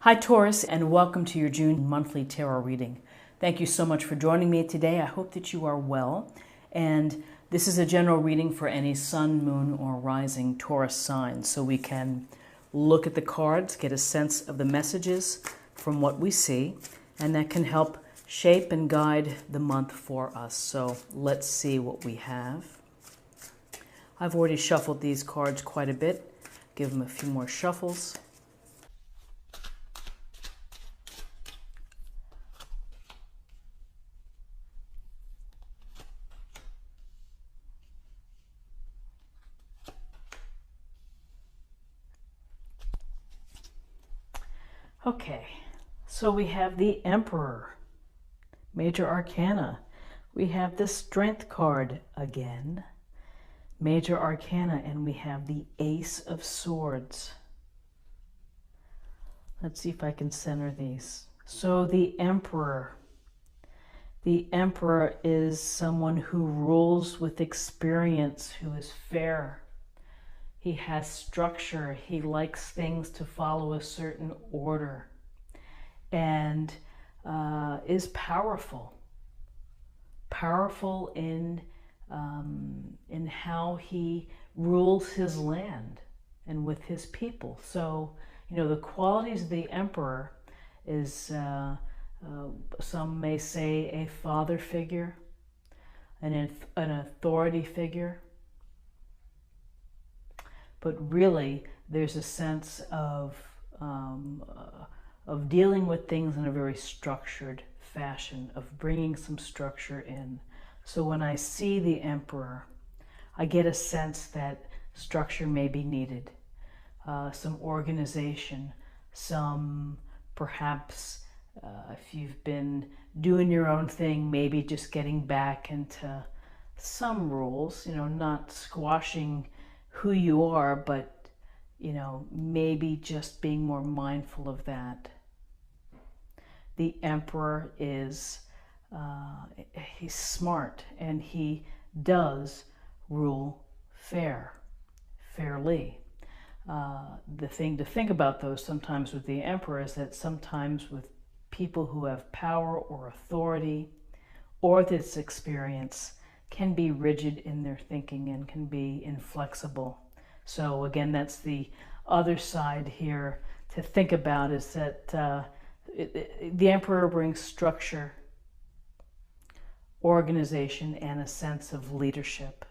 Hi Taurus, and welcome to your June monthly tarot reading. Thank you so much for joining me today. I hope that you are well. And this is a general reading for any sun, moon, or rising Taurus sign. So we can look at the cards, get a sense of the messages from what we see, and that can help shape and guide the month for us. So let's see what we have. I've already shuffled these cards quite a bit. Give them a few more shuffles. Okay, so we have the Emperor, Major Arcana. We have the Strength card again, Major Arcana, and we have the Ace of Swords. Let's see if I can center these. So the Emperor is someone who rules with experience, who is fair. He has structure. He likes things to follow a certain order, and is powerful. Powerful in how he rules his land and with his people. So, you know, the qualities of the Emperor is, some may say, a father figure, an authority figure. But really, there's a sense of dealing with things in a very structured fashion, of bringing some structure in. So when I see the Emperor, I get a sense that structure may be needed, some organization, some perhaps, if you've been doing your own thing, maybe just getting back into some rules, you know, not squashing who you are, but, you know, maybe just being more mindful of that. The Emperor is, he's smart, and he does rule fairly. The thing to think about, though, sometimes with the Emperor is that sometimes with people who have power or authority or this experience, can be rigid in their thinking and can be inflexible. So again, that's the other side here to think about, is that the Emperor brings structure, organization, and a sense of leadership.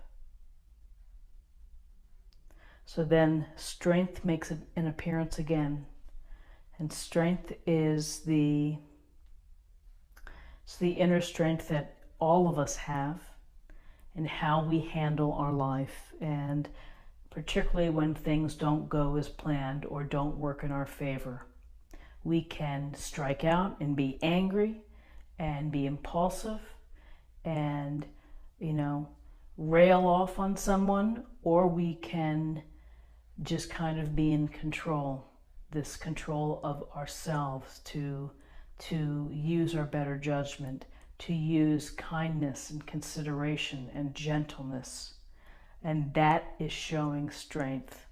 So then Strength makes an appearance again. And Strength is the inner strength that all of us have, and how we handle our life, and particularly when things don't go as planned or don't work in our favor. We can strike out and be angry and be impulsive and, you know, rail off on someone, or we can just kind of be in control, this control of ourselves, to use our better judgment, to use kindness and consideration and gentleness. And that is showing strength.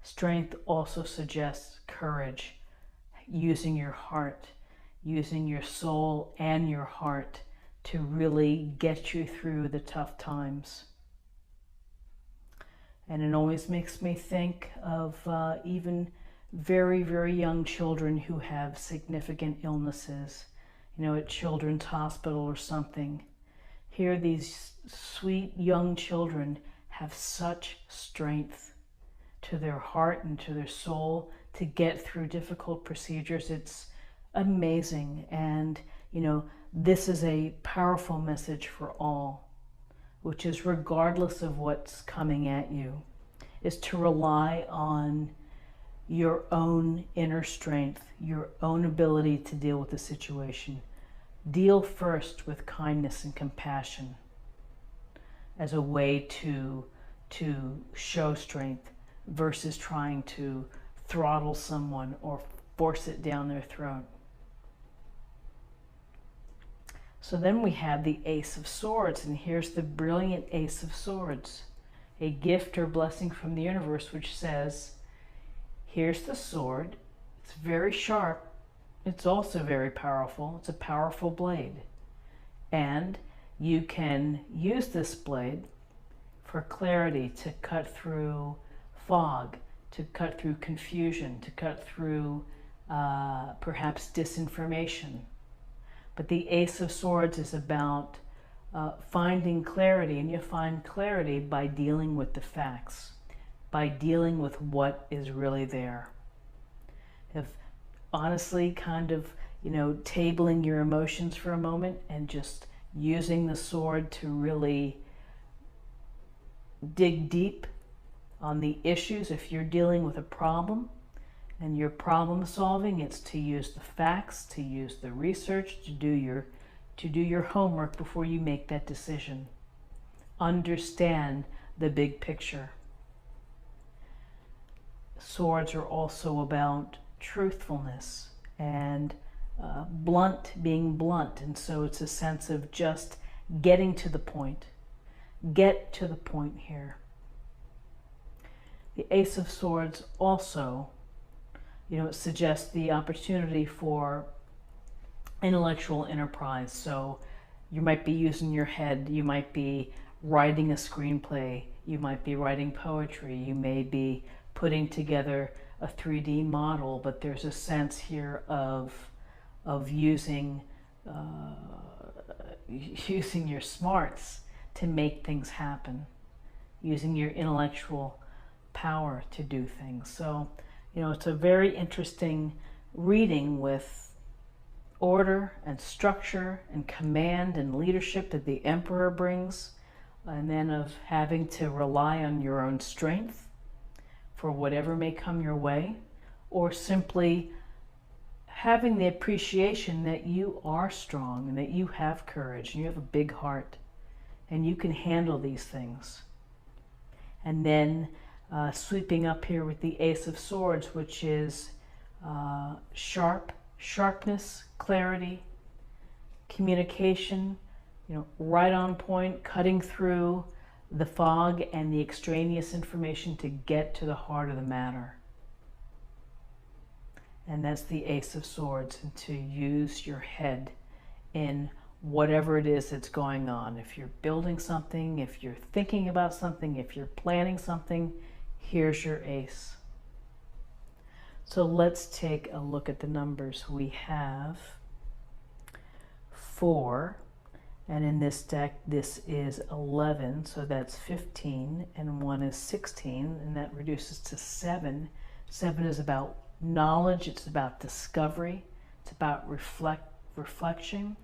Strength also suggests courage, using your heart, using your soul and your heart to really get you through the tough times. And it always makes me think of even very, very young children who have significant illnesses, you know, at Children's Hospital or something. Here, these sweet young children have such strength to their heart and to their soul to get through difficult procedures. It's amazing. And, you know, this is a powerful message for all, which is, regardless of what's coming at you, is to rely on your own inner strength, your own ability to deal with the situation. Deal first with kindness and compassion as a way to show strength, versus trying to throttle someone or force it down their throat. So then we have the Ace of Swords, and here's the brilliant Ace of Swords, a gift or blessing from the universe, which says, here's the sword. It's very sharp. It's also very powerful. It's a powerful blade. And you can use this blade for clarity, to cut through fog, to cut through confusion, to cut through perhaps disinformation. But the Ace of Swords is about finding clarity, and you find clarity by dealing with the facts, by dealing with what is really there. If honestly kind of, tabling your emotions for a moment and just using the sword to really dig deep on the issues. If you're dealing with a problem and you're problem solving, it's to use the facts, to use the research, to do your homework before you make that decision. Understand the big picture. Swords are also about truthfulness and being blunt, and so it's a sense of just getting to the point. Get to the point here. The Ace of Swords also, suggests the opportunity for intellectual enterprise. So you might be using your head, you might be writing a screenplay, you might be writing poetry, you may be putting together a 3D model, but there's a sense here of using your smarts to make things happen, using your intellectual power to do things. So, it's a very interesting reading with order and structure and command and leadership that the Emperor brings, and then of having to rely on your own strength for whatever may come your way, or simply having the appreciation that you are strong and that you have courage and you have a big heart and you can handle these things. And then sweeping up here with the Ace of Swords, which is sharpness, clarity, communication, right on point, cutting through the fog and the extraneous information to get to the heart of the matter. And that's the Ace of Swords, and to use your head in whatever it is that's going on. If you're building something, if you're thinking about something, if you're planning something, here's your ace. So let's take a look at the numbers. We have 4, and in this deck this is 11, so that's 15, and 1 is 16, and that reduces to 7. 7 is about knowledge, it's about discovery, it's about reflection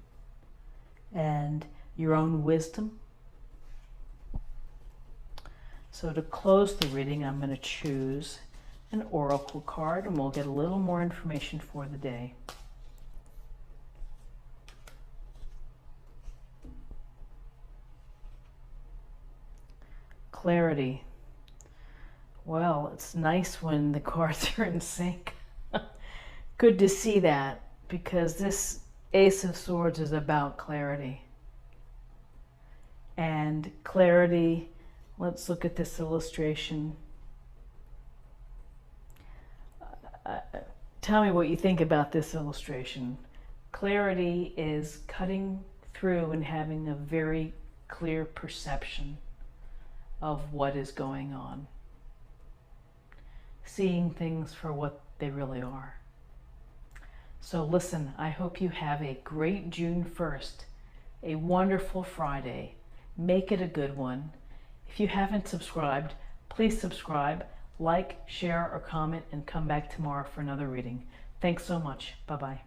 and your own wisdom. So to close the reading, I'm going to choose an oracle card, and we'll get a little more information for the day. Clarity. Well, it's nice when the cards are in sync. Good to see that, because this Ace of Swords is about clarity. And clarity, let's look at this illustration. Tell me what you think about this illustration. Clarity is cutting through and having a very clear perception of what is going on. Seeing things for what they really are. So listen, I hope you have a great June 1st, a wonderful Friday. Make it a good one. If you haven't subscribed, please subscribe, like, share, or comment, and come back tomorrow for another reading. Thanks so much. Bye-bye.